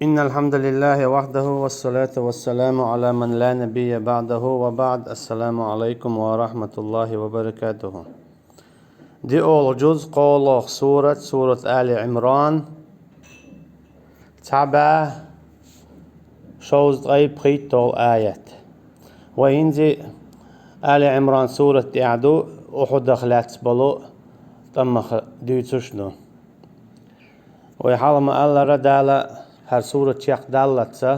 إن الحمد لله وحده والصلاة والسلام على من لا نبي بعده وبعد. السلام عليكم ورحمة الله وبركاته. دي أول جزء قول سورة آل عمران تابع شوز غيب خيطو آيات وينزي آل عمران سورة تعدو أحد خلات بلو تمخ ديتشنو ويحالما الله ردالة هر سورة شيخ دالتسا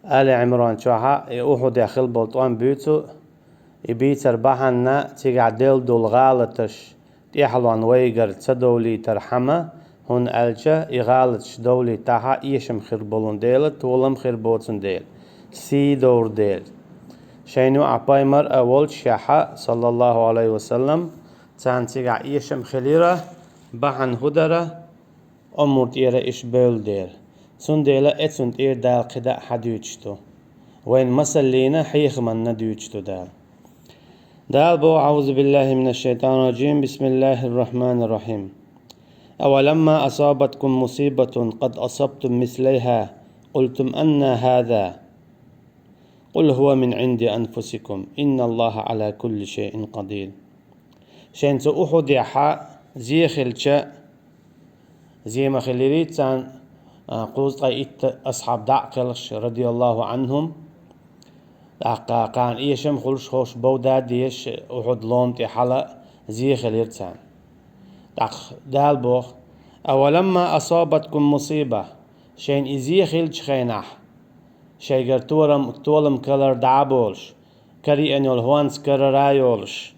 آل عمران شوها أحد يخل بلطوان بيتو يبيتر بحنا تيقع ديل دول غالتش تيحلوان ويقر تسدولي ترحمة هون ألجا يغالتش دولي تاها إيشم خير بولون ديل تولم خير بوتن ديل سي دور ديل شينو عبايمر أول شاحة صلى الله عليه وسلم تان تيقع إيشم خليرة بحن هدرة أمور تيرا إش بول ديل سن ديلا اتسن تير دال قداء حديوشتو وين مسلينا حيخ من نديوشتو دال بو أعوذ بالله من الشيطان الرجيم. بسم الله الرحمن الرحيم. أولما أصابتكم مصيبة قد أصبتم مثليها قلتم أن هذا قل هو من عند أنفسكم إن الله على كل شيء قدير. شين سو أحد يحا زي خلشة زي ما خليريتان قوز أصحاب دعقلش رضي الله عنهم كان إيشم خلش خوش بودا ديش أحد لوم تحلا زي خليرتان دال بوخ أولما أصابتكم مصيبة شين إزي خلش خينح شيگر تولم كلر دعبولش كري أنيول هوانس كررايولش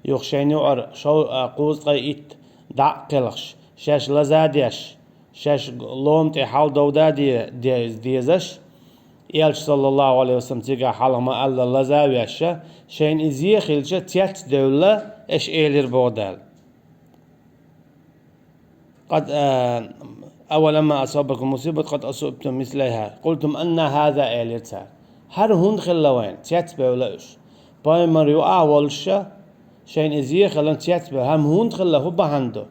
يوخ شين يعر شو قوز قيت دعقلش شاش لزاديش شاش لوم تحال دودا ديزش يالش صلى الله عليه وسلم تيجا حالما الله لزاويشة شين إزي خلشة تيات دولة إش إيلير بودال قد أولما أصابكم مصيبة قد أصبتم مثلها قلتم أن هذا إيليرتا هر هون خلوين تيات بولش بايمر يوعولشة شين إزي خلن تيات بول هم هون خلوه بهندو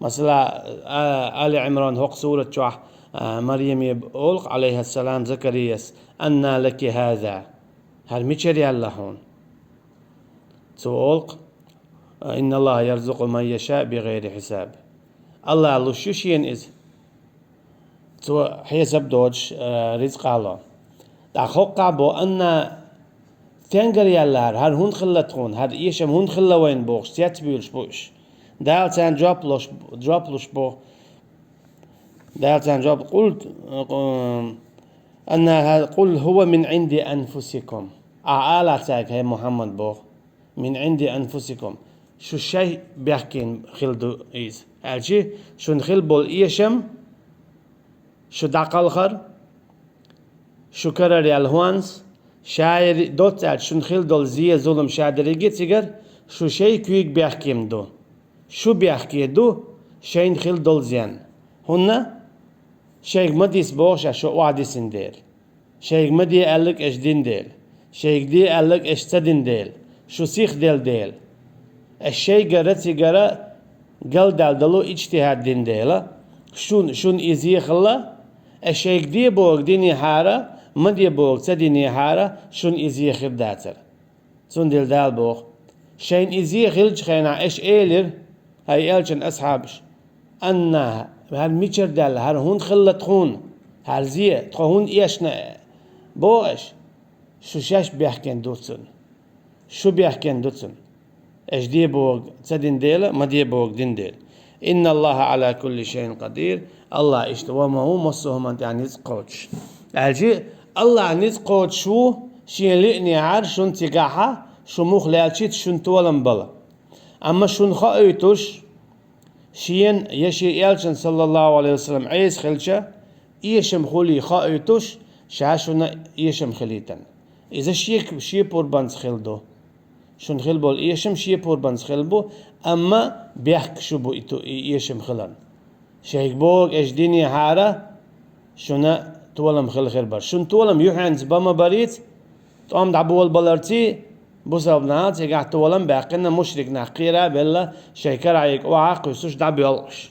مثلا آل عمران هق سورة شوح مريم يبقولق عليها السلام زكرياس أن لك هذا هل ميشري الله هون تقولق إن الله يرزق من يشاء بغير حساب الله لو شوشين إز تو حساب دوج رزق الله دخوق بو أن تنقر الله هل هون خلتون هل إيشم هون خلوين بوش تيتبيلش بوش دال تان جابلوش بو دال تان جاب قلت أن قل هو من عند أنفسكم أعلى تاك هي محمد بو من عند أنفسكم شو شيء بيحكين خلدو إيز ألشي شو نخل بول إيشم شو داقل خر شو كرر يالهوانس شاير دوت شو نخل دول زي ظلم شادريجي تيجر شو شيء كويك بيحكيم دو شو بيحكي دو شين خل دول زين هنا شيخ مديس بوش شو وعدسن ديل شيخ مدي قالك اش دين ديل شيخ دي قالك اش تدين ديل شو سيخ ديل الشيء قرأتي قال دلو اجتهاد دين ديلا شون ازي خلا الشيخ دي بوك ديني حارة مدي بوك تديني حارة شون ازي خل داتر سون ديل دال بوك شين ازي خلج خينا اش ايلر هاي الجن اصحابش انها هل ميشر دال هل هون خلت خون هل زي تخون ايشنا بوش شو شاش بيحكين دوتسن شو بيحكين دوتسن اش دي بوغ تدين ديل ما دي بوغ دين ديل ان الله على كل شيء قدير الله اشتوى ما هو مصهم انت يعني نزقوش الجي الله نزقوش شو شين لئني عرشون تقاحة شو مخلالشيت شون تولم بلا اما شون خايتوش شين يشي يالشن صلى الله عليه وسلم عيس خلشة إيشم خولي خايتوش شاشونا إيشم خليتن إذا شي بوربانس خلدو شون خلبو إيشم شي بوربانس خلبو أما بيحك شو بو إيشم خلن شيك بوك إيش ديني حارة شونا تولم خلبر شون تولم يوحنز بما بريت تقوم دعبول بلارتي بوسابنات يقعد تولم باقينا مشرك نحقيرا بلا شيكر عيك وعاق يسوش دعب يلقش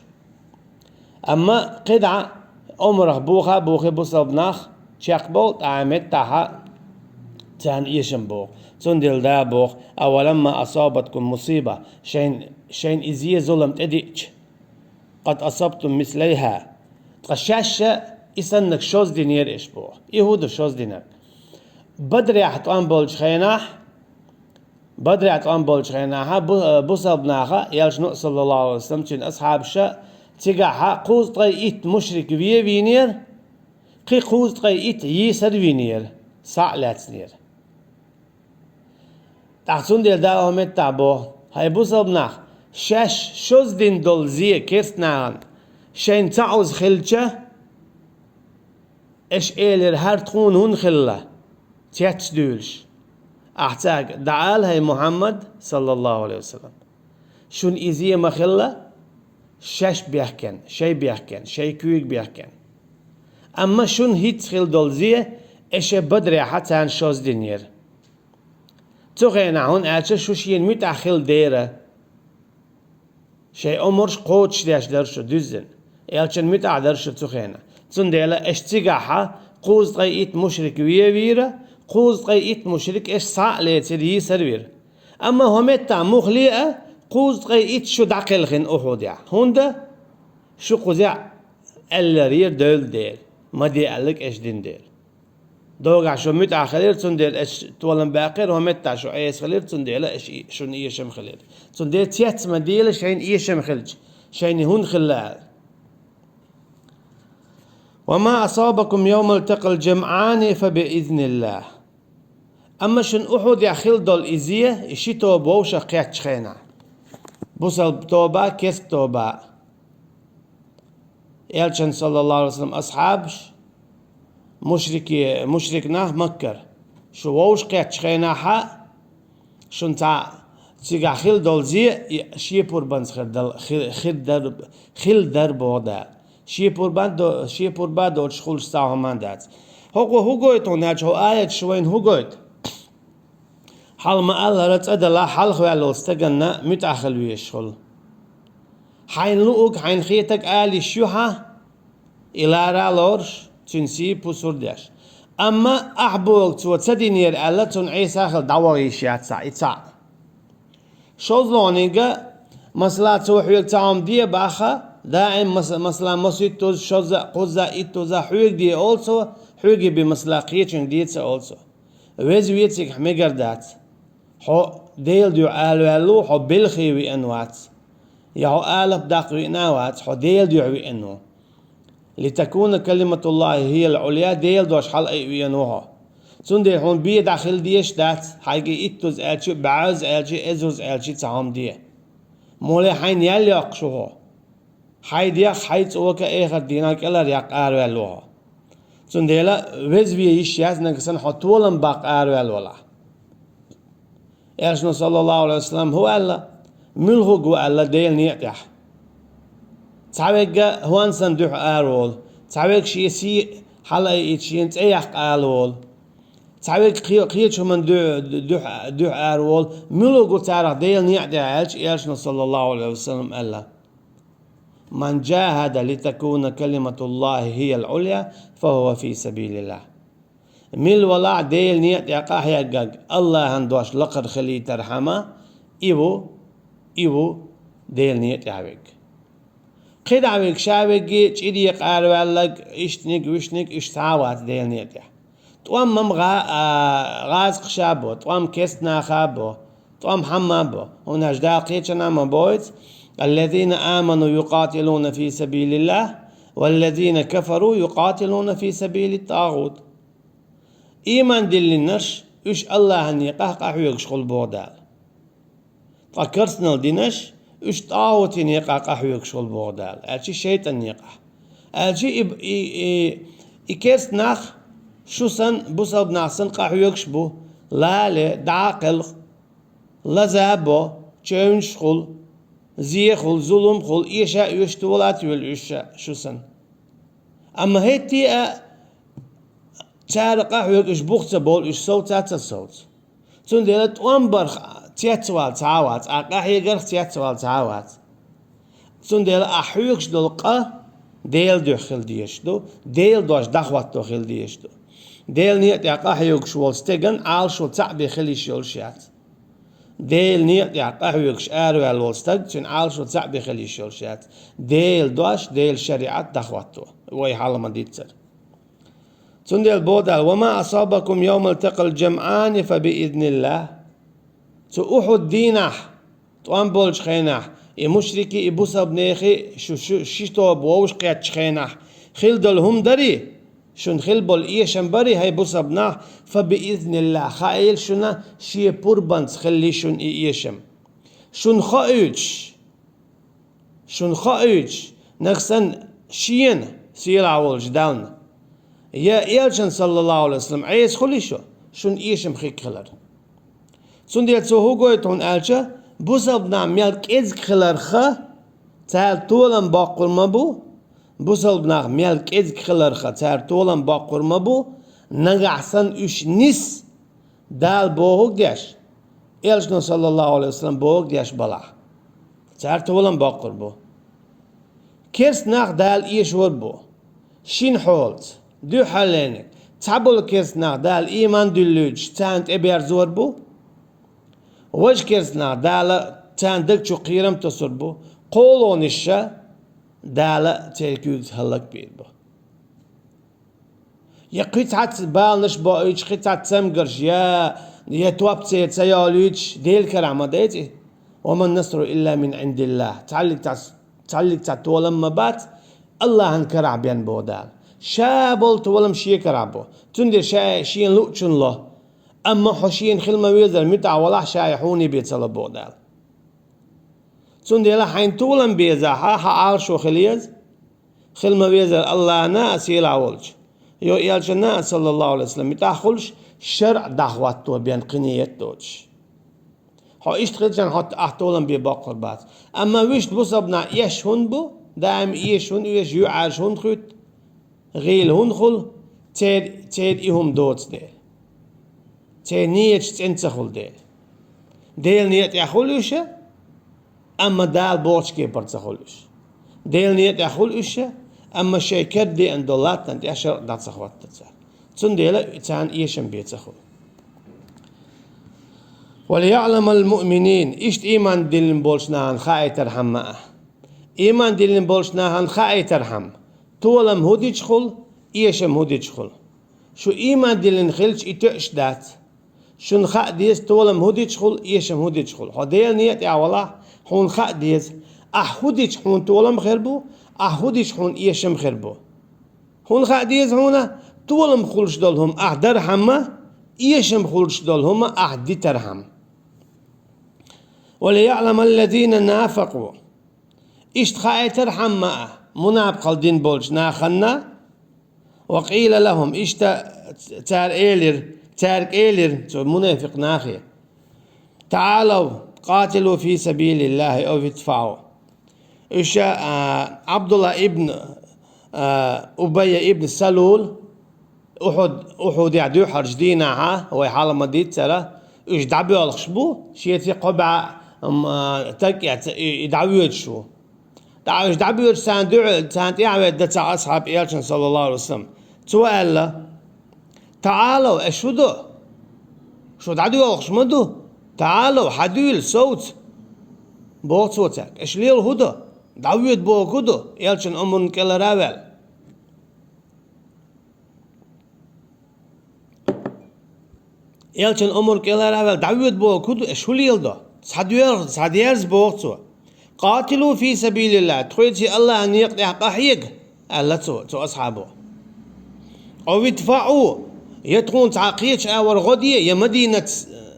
أما قدعة عمره بوخي بوصلبناخ شاقبول تعمد تاها تان إيشم بوخ تندل دا بوخ أولما أصابتكم مصيبة شين إزيه ظلم تديك قد أصبتم مثليها تغشاش إسنك شوز دينير إيش بوخ يهود شوز دينك بدري أحطان بولج خيناها بوصلبناها يالشنو صلى الله عليه وسلم تشين أصحاب شا تيجاها قوز طيئت مشرك فينير قي قوز طيئت يسر فينير ساعلاتنير تحسون ديل دا أمت تابو هاي بوصلبناخ شاش شوز دين دولزية كيرتناغن شين تعوز خلچة اش ايلر هر تخون هون خلة تياتش دولش احتاج دعال هاي محمد صلى الله عليه وسلم شون إزية مخلة شاش بيحكن شي كويك بيحكن أما شون هيت خل دولزية اش بدري حتى هن شوز دينير تغينا هون ألشة شوشين متأخل ديرة شيء أمرش قوتش داش درشو دوزن ألشة متأخل تغينا تنديلا اش تيجاها قوز طيئت مشرك ويرة قوز طيئت مشرك اش ساعلة تري سرير أما هم مخليئة قوز طيئت شو داخل خن أحوديا هوندا شو قوزع اللرير دول دير ما دي قالك اش دين دير دوغا شو متع خلير تنديل اش تولن باقر ومتع شو ايس خلير تنديل اش شون ايشم خلير تنديل تيات مديل شين ايشم خلج شين هون خلال وما أصابكم يوم التقى الجمعان فبإذن الله أما شن أحد يخل دول إزيه إشي توبة وشقيات شخينا بوصل توبة كيس توبة يالشن صلى الله عليه وسلم أصحابش مشركنا مكر شو ووش قيات شخينا حا شن تا تيجا خل دول زي شي بوربانس خل درب ودا شي بوربان دو شخول ساهمان دات هو قويت هناك هو آية شوين هو قويت حال ما الله رتأدلا حال خوالو استغنى متأخل ويشخل حين لوك حين خيتك آلي شوها إلى رالورش تنسي بوسور داش أما أحبوك تو تدينير ألا تن عيسى خل دواغيشيات ساعة شوزلونيغا مثلا توحيل تعام دي باخا دائم مثلا مسيت توز شوزا قوزا إتوزا حويق دي also حويقي بمسلاقية چون ديتسا also ويزويتك حميقردات حو ديل ديو آلو حو بلخي وإنوات يحو آلف داق وإنوات حو ديل ديو وإنو لتكون كلمة الله هي العليا ديل دوش حل أي وإنوها تون ديل هون بيه داخل ديش دات حاجة إتوز آلشي بعوز آلشي إزوز آلشي تعام دي مولي حين يليق شوهو حيد يق حيد اوكا ايخر ديناك الا يق آروالوها تون ديلا وزبيه يشياز نكسن حطولن باق آروالولا إرشنا صلى الله عليه وسلم هو ألا ملهو قو ألا ديل نيتح تعويق هوان سندوح آرول تعويق شيسي حالا يتشين تأيح آرول تعويق قيتشو من دوح آرول ملهو قو تعرق ديل نيتح إرشنا صلى الله عليه وسلم ألا من جاهد لتكون كلمة الله هي العليا فهو في سبيل الله ميل ولا ديل نيت يقاح يقاق الله هندوش لقر خلي ترحمه إيبو ديل نيت يعويق قيد عويق شاويقي تشيدي يقارو لك اشتنك وشنك اشتعوات ديل نيت يح توام غاز قشابو توام كيستنا خابو توام حمابو هناش داقيتنا مبويت الذين آمنوا يقاتلون في سبيل الله والذين كفروا يقاتلون في سبيل الطاغوت إيمان دل النرش إش الله أن يقهقه يقشغل بودال فكرسنا دينش إش طاغوت يقهقه يقشغل بودال ألشي شيطان يقه ألشي إكيس ناخ شو سن بوصل بناحسن قهو يقشبو لا دعاقل لزابو تشونشغل زيخل ظلم خل إيشا يشتولات والإيشا شو سن أما هيتي تارقا حيوك إش بوخت بول إش صوت تاتا صوت تون ديلت وانبر تياتوال تعاوات أقا حيقر تياتوال تعاوات تون ديلت أحيوكش دلقا ديل دو خل ديشتو ديل دوش دخواتو خل ديشتو ديل نيت يقاحيوك شوال ستيغن عال شو تعبي خلي شول شات ديل نيت يقاحيوك شارو الول ستيغ شن عال شو تعبي خلي شول شات ديل دوش ديل شريعة دخواتو وي حالا ما ديتسر تندل بودال وما أصابكم يوم التقى الجمعان فبإذن الله تو أحد دينح توان بولش خينح مشركي إبوسا بنيخي شيشتو بووش قيات شخينح خيل دل هم دري شن خيل بول إيشن بري هاي بوسا بناح فبإذن الله خايل شنا شي بوربانس خلي شن إيشم شن خايج نقصن شين سيل عولج داون يا إيلشن صلى الله عليه وسلم عيس خلي شن إيشم خيك خلر سنديل سوهو قويتون ألشا بوسا بنا ميالك إزك خلر خا تال طولن باقر مبو بوسا بنا ميالك إزك خلر خا تال طولن باقر مبو نغحسن إش نس دال بوهوك ديش إيلشن صلى الله عليه وسلم بوهوك ديش بلا تال طولن باقر بو كيرس ناخ دال إيش وربو شين حولت دو حالينك تعبول كيرس ناخ دال إيمان دلوج تانت إبير زور بو وش كيرسنا دالا تان دك شو قيرم تصربو قولون الشا دالا تركيز هلك بيربو يا قطعة بالنش بايش قطعة سمقرش يا تواب سيد سياليش ديل كرامة ديتي وما النصر إلا من عند الله تعلق تعتولم مبات الله هنكرع بين بودال شابل تولم شي كرعبو تندر شين لوتشن الله أما حشين خلما ويزر متع ولا شايحوني بيتصل بودال سندي لا حين طولن بيزا ها عارشو خليز خلما ويزر الله ناس يلعولج يو يالشنا صلى الله عليه وسلم متاخلش شرع دعواتو بين قنية دوج ها اشتغلشان هات احتولن بيباقر بعد أما ويش بصبنا يشهن بو دائم يشهن ويش يعاشهن خيط غيل هن خل تيد إهم دوت ديل تي نيت تنتخل ديل نيت يخلوش أما دال بورش كي برتخلوش ديل نيت يخلوش أما شيء كردي عند الله تنت يشر دات سخوات تزال تون ديل تان يشم بيتخل وليعلم المؤمنين إشت إيمان دلن بولشنا عن خاي ترحم إيمان دلن بولشنا عن خاي ترحم طولم هوديش خل يشم هوديش خل شو إيمان دلن خلش إتش دات شن خا ديس طولم هوديش خل يشم هوديش خل هديل نيت يا والله هون خا ديس أحوديش هون طولم خربو أحوديش هون يشم خربو هون خا ديس هونا طولم خلش دلهم أحدرهم يشم خلش دلهم أحدي ترهم وليعلم الذين نافقوا إشت خا ترحم منافق الدين بولش ناخنا وقيل لهم إشت تارك إيلر منافق ناخي تعالوا قاتلوا في سبيل الله أو ادفعوا إيش عبد الله ابن أبي ابن سلول أحد يعدو حرج دينها هو حالة مديد ترى إيش دعبوا الخشبو شيء قبع تك يدعوه شو إيش دعبوا ساندع يعمل دتع أصحاب إيلشن صلى الله عليه وسلم سؤال تعالوا اشهدوا شو دعدوا الخشمدو تعالوا حدول صوت بوت صوتك اشليل هدو دعوت بوكدو يلشن أمون كلا راول يلشن أمون كلا راول دعوت بوكدو اشليل دو صديرز بوكتو قاتلوا في سبيل الله تخيتي الله أن يقطع قحيق الله تو أصحابه أو يدفعوا يتكون تعقيش أور غدية يا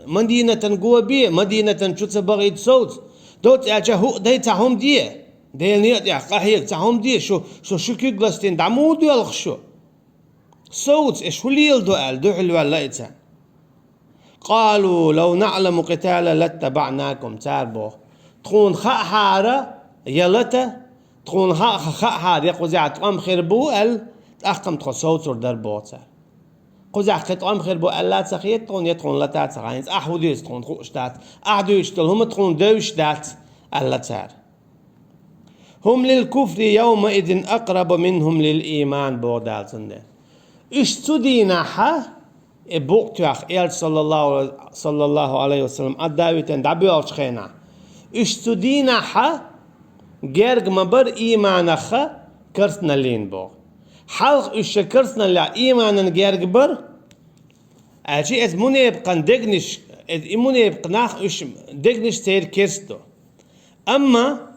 مدينة قوبية مدينة شو تبغي تصوت دوت أجهو ده تعهم دي نيت يا قحيق تعهم دي شو كي جلستين دعمود يلخشو صوت إيش هو اللي يلدوال دو حلو لايتان قالوا لو نعلم قتالا لاتبعناكم تاربو تكون خاحارة يلتا تكون خاحار يقوزع تقام خربو أحكم تخو صوت دربوتا قوزع تقام خربو ألا تخيط تكون يتكون لتا تغاينز أحوديس تكون خوش دات أحدوش تلهم تكون دوش دات ألا تار هم للكفر يومئذ أقرب منهم للإيمان بودال سنده اشتدينا ح بوقتيخ إل صلى الله عليه وسلم أداويتن دبيو أشخينا اشتدينا ح جرج مبر إيمانخ كرسنا لين بو حلق إش كرسنا لا إيمانا جرج بر أجي إز منيب قن دقنش إز منيب قناخ إش دقنش تير كرستو أما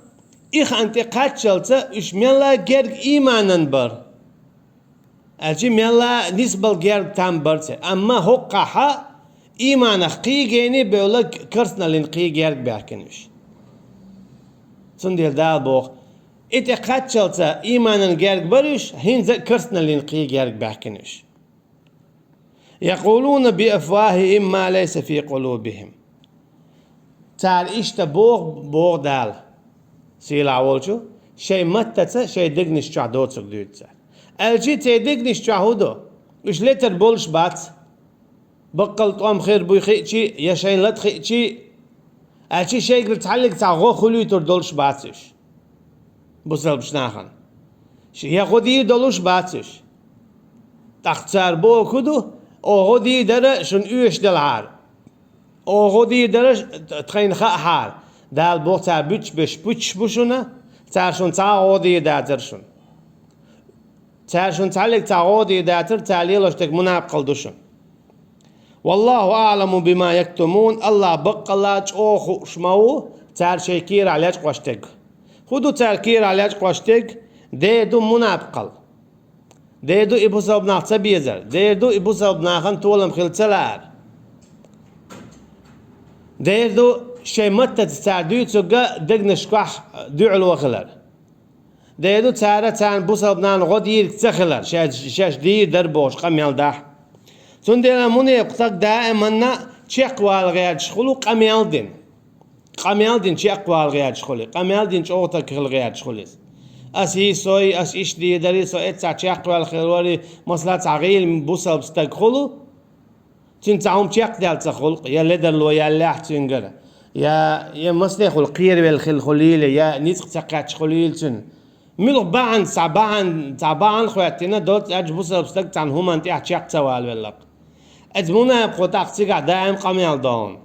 إخ أنت قاتشلت إش ملا جرج إيمانا بر أجي ملا نسبة جرج تام برت أما هقها إيمانخ قي جيني بيولا كرسنا لين قي جرج بحكنش سنديل دال بوخ إت قاتشلت إيمانا جرج برش هين كرسنا لين قي جرج بحكنش يقولون بأفواههم ما ليس في قلوبهم تعال إشتا بوغ دال سيلا عولشو شيء متتا شيء دقنش شعدوتسك دوتسا الجي تي دقنش شعودو إش لتر بولش بات بقل طوام خير بوي خيتشي يا شين لت خيتشي الجي شيء قلت تعلق تاع غو خلويتر دولش باتش بوصل بشناخن يا غودي دولش باتش تختار بو كدو او غودي در شن اوش دلعار او غودي در تخين خار دال بو تا بوچ بش بوچ بوشونه تا شن تا غودي داترشن تا شن تعلق تا غودي داتر تعليلش تك مناقل دوشن والله اعلم بما يكتمون الله بقلاج او شمو تال شيكير علاج قوشتك خدو تالكير علاج قوشتك ديدو مناقل ديدو إبو سبب ناخت بيزر ديدو إبو سبب ناخن تولم خلتلار ديدو شي متى تساعدو تسوغا دقنش كوح دوعلو وخلر ديدو تارا تان بو سبب نان غدير تخلر شاش دير دربوش قميال داح تنديلا مني يقتق دائما تشيق والغياد شخلو قميال دين تشيق والغياد شخلي قميال دين شوغتك الغياد شخليس أسي سوي أس إيش دي دري سو إتسا تشيق والخيروري مثلا تعغيل بوسا بستقخلو تنتعهم تشيق دال تخلق يا لدر لو يا لاح تنقر يا مسلخ القير بالخليل يا نيتق تقاتش خليل تن ملو باعن تعبان خواتنا دوت أج بوسا بستق تان هم أنت تشيق توال باللق أدمونا بقطاق تيقع دائم قميال دون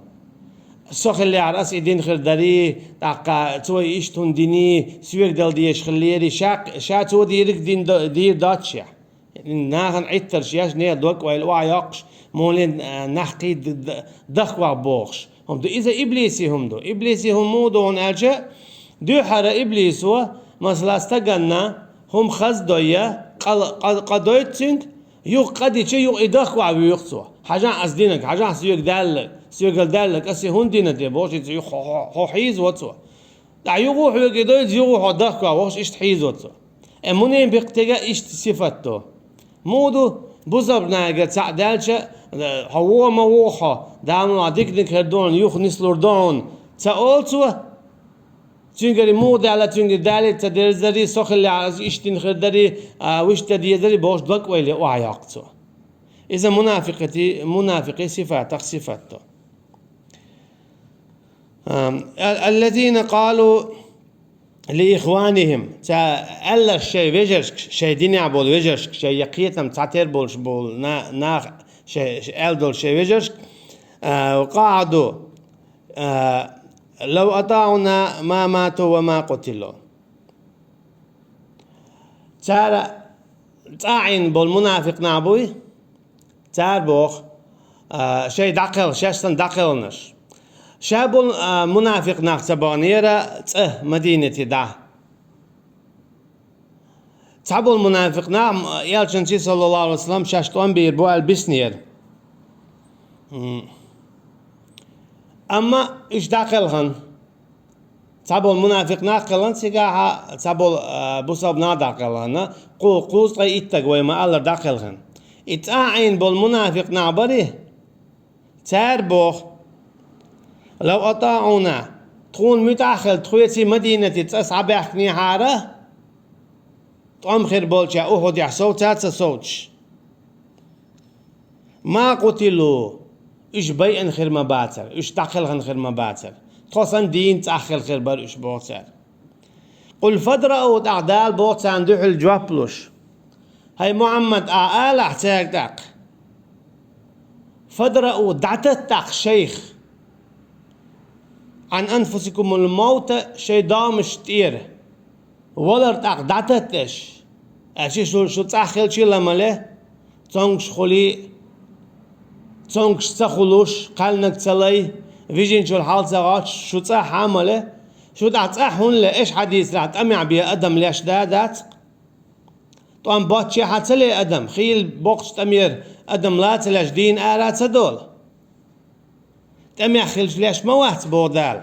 السوق اللي على رأس إيدين خردري تاقا توي إيش تنديني سوير دل ديش خليري شا تو ديرك دير داتشيا ناغن عتر شياش نيا دوك ويلوا يقش مولين نحقي دخوا بوخش هم دو إذا إبليسي هم مودون ألجا دو حر إبليسوا مثلا استغنى هم خز دويا قدويتسنج يوق قدي شيء يوق إدخوا ويقصوا حاجة أصدينك حاجة سويك دالك سيقول دالك أسي هندينا دي بوش يتسيو خو حيز واتسو دا يغوح يقيدو يغوح دخوا وش إشت حيز واتسو أمونين بيقتغا إشت صفتو مودو بوزبنا قد سعدالشا هو موحا دامو عديك هردون يوخ نسلوردون تأولتو تنقري مود على تنقري دالي تدرزري سوخ اللي على إشتين خردري وش تديزري بوش دوك ويلي وعياقتو إذا منافقي صفاتو الذين قالوا لإخوانهم ألا الشيء وجرش شيء ديني بول وجرش شيء يقيتم تعتير بولش بول ناخ شيء ألدول شيء وجرش وقعدوا لو أطاعنا ما ماتوا وما قتلوا ترى تعين بول منافق نابوي تار بوخ شيء دقل شاشتن دقلنش شابون منافق ناقصبانيرا مدينة دا تعبوا المنافق نعم يالشنشي صلى الله عليه وسلم شاشتوان بيربو البسنير أما إيش داخلهن تعبوا المنافق ناقلن سيقاها تعبوا بوصاب ناداقلهن قوز غي إتقوي ما ألر داخلهن إتاعين بالمنافق نعبره تاربوخ لو أطاعونا تكون متأخر تخويتي مدينة تسعى بحكني حارة تقوم خير بولشا أوهد يحسو تاتسا صوتش ما قتلوا إيش بيئن خير ما باتر إيش تأخلهن خير ما باتر خاصا دين تأخل خير بر إيش باتر قل فدرأوا دال بوت عندوح الجوابلوش هاي محمد آل احتاج داق فدرأوا دعتتك شيخ عن أنفسكم الموت شي دامش تير ولرتاق دعتتش أشي شو تأخل شي لما له تونكش خلي تونكش تخلوش قالنك تلي فيجين شو الحال تغاتش شو تأح عمله شو تأحون له إيش حديث راح تأمع بيه أدم ليش دادات طبعا باتشي حتلي أدم خيل بوقش تأمير أدم لا تلاش دين آرات دول تأمع خيل ليش موات بودال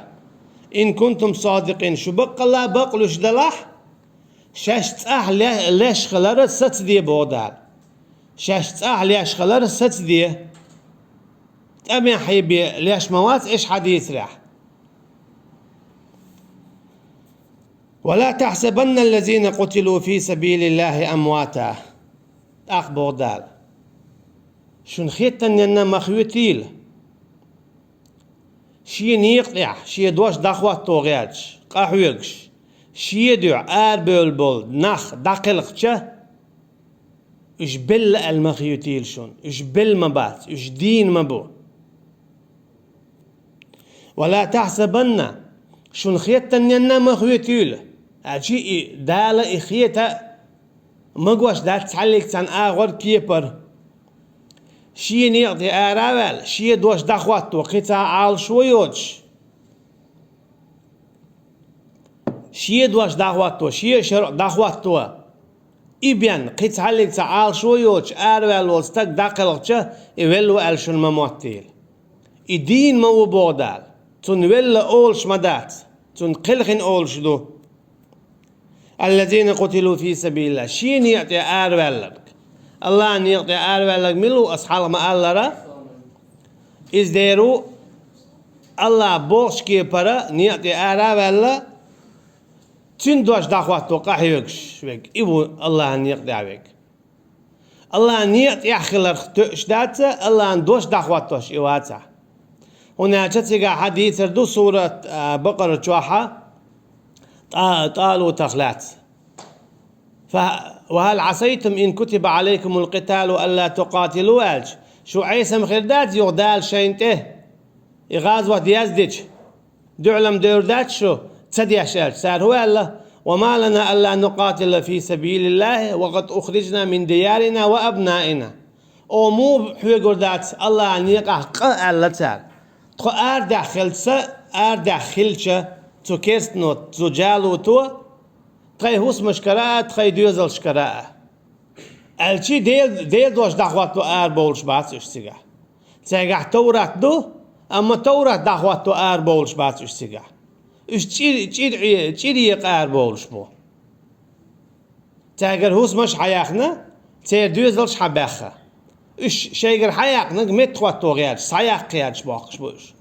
إن كنتم صادقين شو بق الله بقلوش دلح شاش تأح ليش خلر ست دي بودال شاش تأح ليش خلر ست دي تأمع حيبي ليش موات إيش حديث راح ولا تحسبن الذين قتلوا في سبيل الله أمواتا أخبر دال شن خيتن ينا مخيوتيل شي نيقطع شي دوش دخوات توغياتش قاحويقش شي دع بول بول نخ دقلقشة إش بل المخيوتيل شون إش بل مبات إش دين مبو ولا تحسبن شن خيتن ينا مخيوتيل أشي دالة إخيتا مقوش دات تعليق عن آغور كيبر شي نيقضي آراوال شي دوش دخواتو قطع عال شويوش شي دوش دخواتو شي شرق دخواتو إبيان قطع لك عال شويوش آراوال والستك داقلقشة يولو ألشن مموتيل إدين مو بودال تنولو أولش مدات تنقلخن أولش دو الذين قتلوا في سبيل الله شي نيقضي آراوال الله نيقضي آروالك ملو أصحاب ما الله إز ديرو الله بوش كي برا نيقضي آروالك تندوش دخواتو قاحيوكش بك إبو الله نيقضي عبك الله نيقضي أخلر اشتاتا الله ندوش دخواتوش إواتا هنا تتقى حديث دو سورة بقرة جوحة طالوا تخلات وهل عصيتم إن كتب عليكم القتال ألا تقاتلوا ألج شو عيسى مخردات يغدال شينته إغازوة ديازدج دعلم ديردات شو تسديش ألج سار هو الله وما لنا ألا نقاتل في سبيل الله وقد أخرجنا من ديارنا وأبنائنا أو مو حيقردات الله أن يقع قال تال تخو أردع خلشة تو كيرستنو تو جالو تو تخي هوس مشكرة تخي ديوزل شكرة الشي ديل دوش دخواتو بولش باتش سيجا تيجا تورات دو أما تورات دخواتو بولش باتش سيجا إيش تشيري بولش بو تاجر هوس مش حياخنا تير ديوزلش حباخة إيش شيجر حياخنا مت خواتو غيرش صياخ قيادش باقش بوش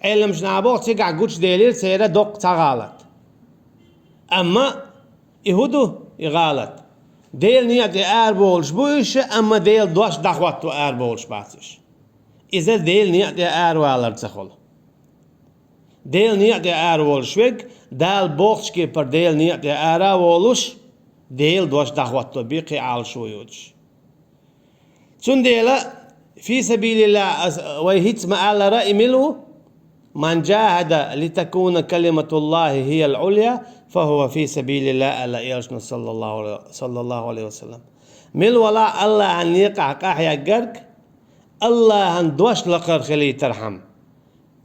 علمش نابو تيجا جوش ديلير تيرا دوق تغالط أما يهودو يغالط ديل نيات بولش بوش أما ديل دوش دخواتو بولش باتش إذا ديل نيات والر تخل ديل نيات بولش ويك دال بوخش كي پر ديل نيات بولش ديل دوش دخواتو بيقي عال شويوش چون ديلا في سبيل الله ويهيت ما آل رأي ملو من جاهد لتكون كلمة الله هي العليا فهو في سبيل الله ألا يرشنا صلى الله عليه وسلم مل ولا الله أن يقع قاحيا قرق الله أن دوش لقر خلي ترحم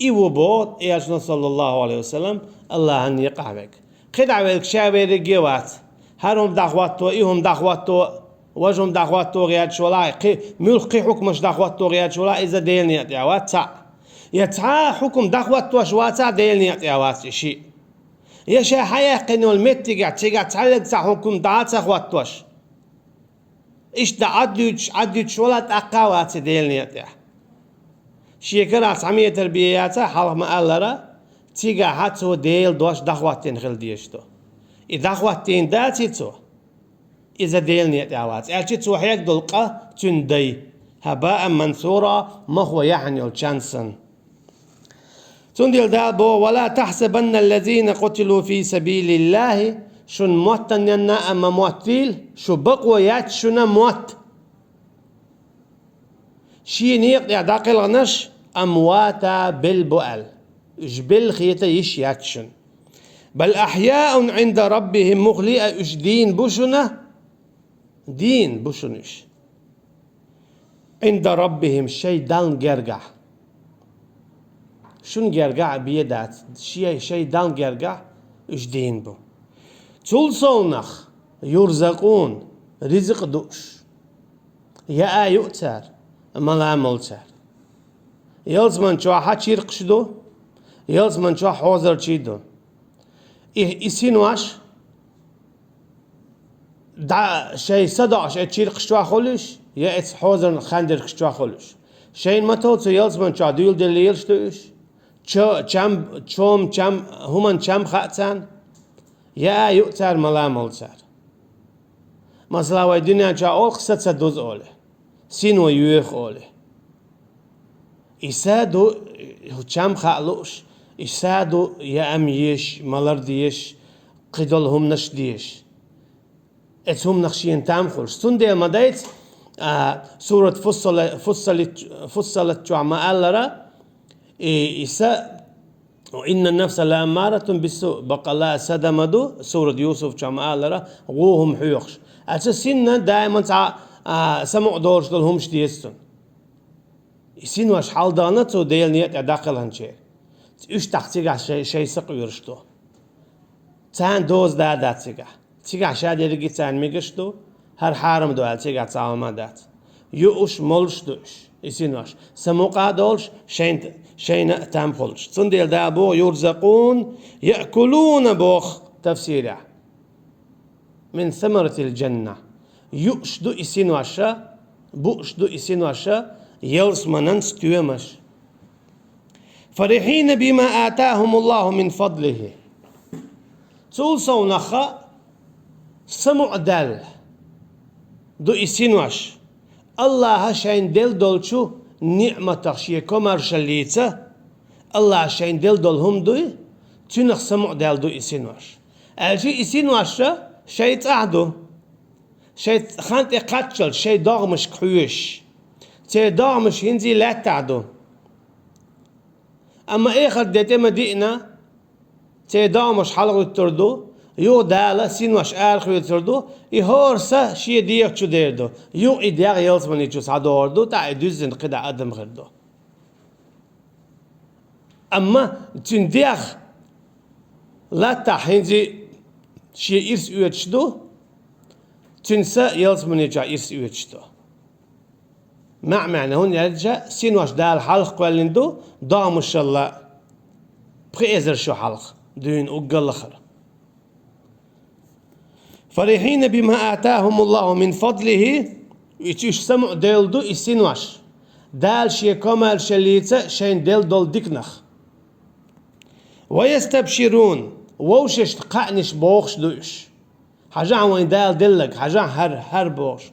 إيو بوت يرشنا صلى الله عليه وسلم الله أن يقع بك خدع بك شابه رقيوات هرهم دخواتو إيهم دخواتو وجهم دخواتو غياد شولا ملقي حكمش دخواتو غياد شولا إذا ديلني يتعوات يتعا حكم دخواتو شواتا ديلني يتعوات شيء يشا حياة قنو المتقع تعلق حكم دعات اخواتوش إيش دا عديوش شولات أقاوات ديلني يتع شيكرا عمية تربياتا حالة ما ألرا تيقع حتو ديل دوش دخواتين خل ديشتو إذا دخواتين داتيتو إذا ديلني يتعوات ألشيتو حياك دلقة تندي هباء منثورا ما هو يعني الشانسن تندل دابو ولا تحسبن الذين قتلوا في سبيل الله شون موتن ينا أما موتيل شو بقوة يات شونا موت شي نيق يا داقل غنش أمواتا بالبؤل جبل خيتا يش ياتشن بل أحياء عند ربهم مخلئة إش دين بوشنا دين بوشنش عند ربهم شي دان جرجع شون جرجع بيدات شي دان جرجع إش دين بو تول صونخ يرزقون رزق دوش يا يؤتر ملا ملتر يلز من شو حشير قشدو يلز من شو حوزر چيدو إسينواش دا شيء صداش اتشير قشتوا خلوش يا اتس حوزر خندر قشتوا خلوش شيء ما تو يلز من شو ديل دليل شتوش چم همان چم خاتن يا يؤتر ملا ملتر مثلا وای دنیا چا اول قصد سدوز اوله سين ويوخ اوله إسادو چم خالوش إسادو يا أم يش مالر ديش قدلهم نش ديش اتهم نخشين تامخل سندي ما دايت سورة فصلت شو عما ألرا إسا وإن النفس لأمارة بالسوء بقى لا سدمدو سورة يوسف شو عما ألرا غوهم حيوخش أتسينا دائما سمع دورش دلهمش ديستون يسين واش حال دانت وديل نيت أداخل هنشير إيش تحتيجا شيء سقيرشتو تان دوز دات تيجا تيجا شادي رجع تان ميجشتو هر حارم دوال تيجا تعاما دات يوش ملش دوش يسين واش سموقا دولش شين تام خلش تنديل دابو يرزقون يأكلون بوخ تفسيره من ثمرة الجنة يؤشدو يسين واشا بؤشدو يسين واشا يلس منن ستيومش فرحين بما آتاهم الله من فضله تول صونخا سمع دل دو إسينوش الله شين دل دولشو نعمة تخشيه كمر شليته الله شين دل دولهم دوي تنخ سمع دل دو إسينوش الجي إسينوش شي تعدو شي خانت قاتشل شي داغمش كحوش تي داغمش هنزي لا تعدو أما إخر ديتي مدينة تي داغمش حلقو تردو يو دالا سينوش آرخو يتردو يهورسا شي ديك شو ديردو يو إدياغ يلزمني شو سادوردو تا إدوزن قدا أدم غردو أما تندياغ لا تحينزي شي إرس يوتشدو تنسى يلزمني جا إرس يوتشدو مع معنى هون يرجع سينوش دال حلق قوالندو دامش الله بخيزر شو حلق دين أقل خر فرحين بما آتاهم الله من فضله يتيش سمع ديلدو السينوش دال شي كمال شليته شين ديل دول ديكنخ ويستبشرون ووشش قعنش بوخش دوش حاجة وين دال دلك حاجة هر بوخش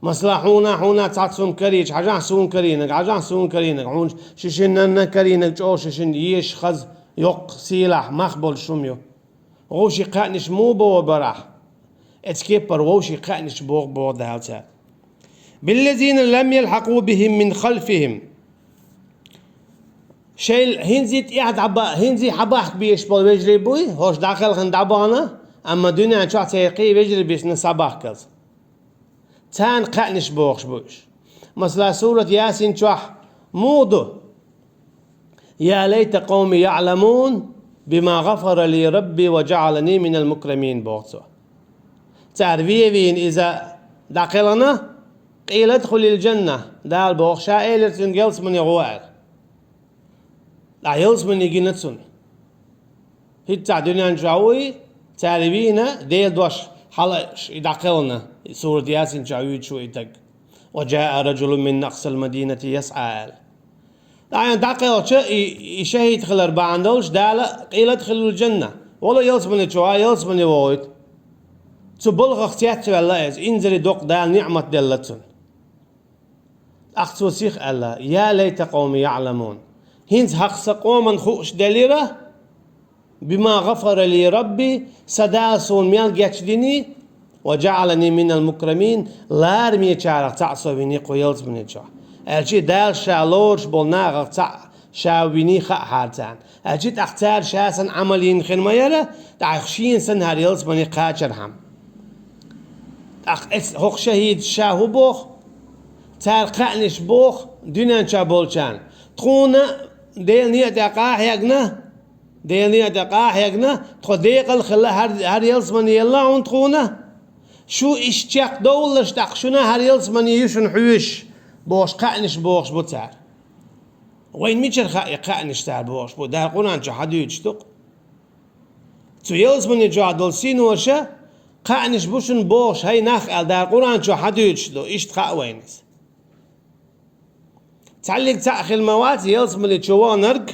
مثلا حونا تعصون كريج حاجة سون كرينك حاجة سون كرينك حون ششننا كرينك جو ششن يش خز يق سلاح مخبل شميو غوشي قعنش مو بو براح اتكيبر غوشي قعنش بوغ دالتا بالذين لم يلحقوا بهم من خلفهم شيل هنزيت إحد عبا هنزي حباحك بيش بول بيجري بوي هوش داخل خن دعبانا أما دنيا شو تيقي بيجري بيش نصباح كذا تان قعنش بوخش بوش مثلا سورة ياسين شوح موضو يا ليت قومي يعلمون بما غفر لي ربي وجعلني من المكرمين بوغتو تعرفين إذا داخلنا قيل ادخل الجنة دال بوخشا إيلرتن جلس من يغوار لا يلس من يجينتسون هيت دنيا نجاوي تعرفين ديل دوش حلش يداخلنا سورة ياسين جاوي شو يتق وجاء رجل من أقصى المدينة يسعى يعني داخل يشهد خلر باندولش دالا قيل ادخل الجنة ولا يلس من يشوا يلس من يويت تبلغ اختيات الله انزل دوق دال نعمة دلتون أختو سيخ الله يا ليت قومي يعلمون هنز حق قوما خوش دليرة بما غفر لي ربي سداسون ميال جاتشديني وجعلني من المكرمين لارمي شارع تعصبيني قيلت من الجا الجي دال شالورش بولناغ شاويني خا حارتان الجي تختار شاسن عملين خنميرة تعخشين سن هاريلت مني قاچر هم هوخ شهيد شاهو بوخ تار قعنش بوخ دينان شابولشان تخونا ديل نية دقاح يقنا ديل نية دقاح يقنا تخو ديقل خلا هاريلت مني يلا عون تخونا شو اشتاق دولش تقشنا هاريلت مني يشن حوش بوش قعنش بوش بوتار وين ميشر قعنش تار بوش بو دار قران شو حدو يشتق تو يلز مني جا دولسين ورشا قعنش بوشن بوش هاي نخ دار قران شو حدو يشتق اشتقا وينس تعلق تأخي المواد يلز مني شو نرق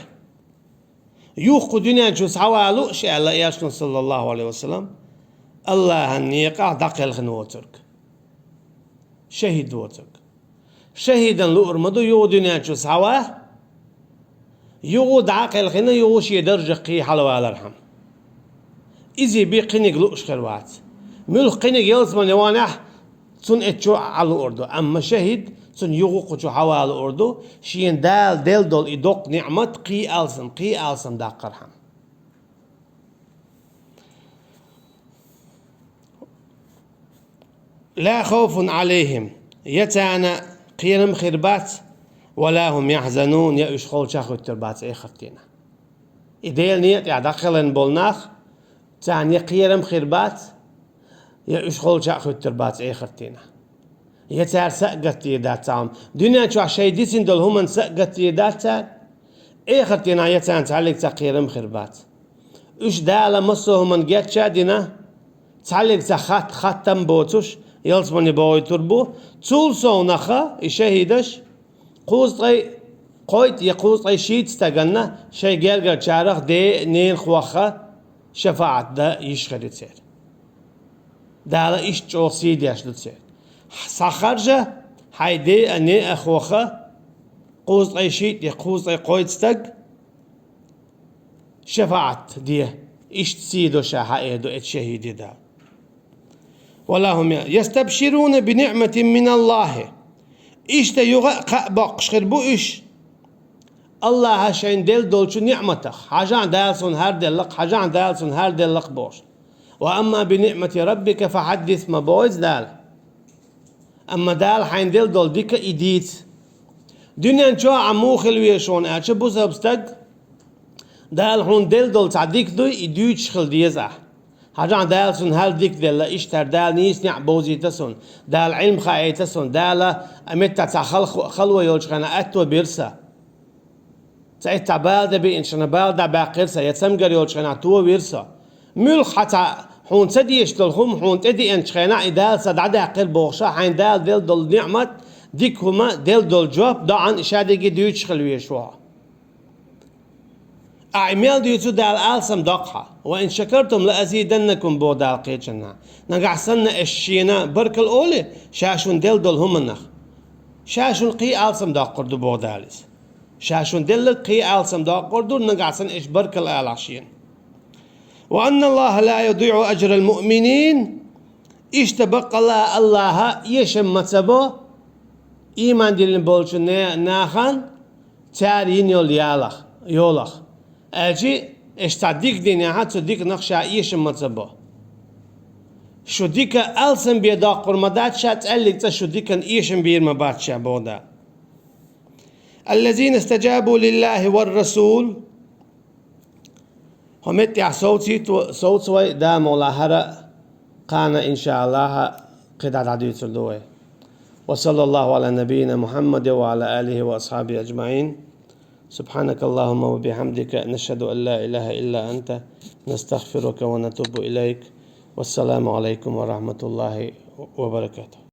يوخ دنيا شو سحوالو شاء الله ياشن صلى الله عليه وسلم الله النيقع دقل خنوترك شهيد وترك شهيدا لؤرمدو يو دنيا شو سحوا يو دعقل خنا يو شي درجة قي حلوة الرحم إذا بقنق لؤش خروات ملخ قنق يلزمن يوانح تون اتشو على الأردو أما شهيد تون يو قجو حوا على الأردو شين دال دول إدوق نعمة قي ألسم داق الرحم لا خوف عليهم يتانا قيرم خربات ولا هم يحزنون يا اشخول شاخو التربات اي خفتينا إديل نيت يعدقلن بولناخ تاني قيرم خربات يا اشخول شاخو التربات اي خفتينا يتار سقت يدات تام دنيا شو شي ديسن دول هم سقت يدات اي خفتينا يتان تعلق تقيرم خربات اش دالا مصو هم جت شادنا تعلق ختم بوتوش يلز مني باوي تربو تول سونخا يشهيدش قوزطي قويت يقوزطي شيت استغنى شي جرجر شارخ دي نين خوخا شفاعت دا يشخري تسير دالا ايش جو سيدياش تسير سخرجة هايدي اني اخوخا قوزطي شيت يقوزطي قويت استغ شفاعت دي ايش تسيدو شاها ايدو اتشهيدي دا ولا هم يستبشرون بنعمة من الله إيش تيغا باقش خربو إيش الله هاشين دل دولشو نعمتك حاجان دالسون هر دلق حاجان دالسون هر دلق بوش وأما بنعمة ربك فحدث ما بويز دال أما دال حين دل دول ديك إديت دنيا نشو عمو خلوية شون أرشي بوزا بستق دال هون دل دول تعديك دوي إديوش خل ديزا حاجان دالسون هل ديك دل إشتر دال نيس نع بوزي تسون دال علم خاي تسون دال أمتا خلوة يولشخنا أتو بيرسا تعيت بالدا بإنشنا بالدا باقرسا يتسمجر يولشخنا تو بيرسا ملخ حتى حون تديش دلهم حون تدي إنشخنا إدال سدعدا قل بوخشا حين دال دل دل نعمت ديك هما دل دل جواب دعان إشادة ديوش خلوية شوها أعمال ديوتو دال آلسم دقها وإن شكرتم لأزيدنكم بو دال قيتشنا نقع سنة الشينا برك الأولي شاشون دل دل هم النخ شاشون قي آلسم داق قردو بو داليس شاشون دل قي آلسم داق قردو نقع سن إش برك الآلاشين وأن الله لا يضيع أجر المؤمنين إش تبقى الله يشم متبو إيمان دلن بولشو ناخان تارين يولخ أجي اشتاديك دنيا هات صديق نخشى يشم متبو شو ديك ألسن بيداق قرمدات شات أليك شو ديك يشم بير مبات شابودا الذين استجابوا لله والرسول هم اتع صوتي دا مولاهرة قانا إن شاء الله قدر عديد سلوه وصلى الله على نبينا محمد وعلى آله وأصحابه أجمعين سبحانك اللهم وبحمدك نشهد أن لا إله إلا أنت نستغفرك ونتوب إليك والسلام عليكم ورحمة الله وبركاته.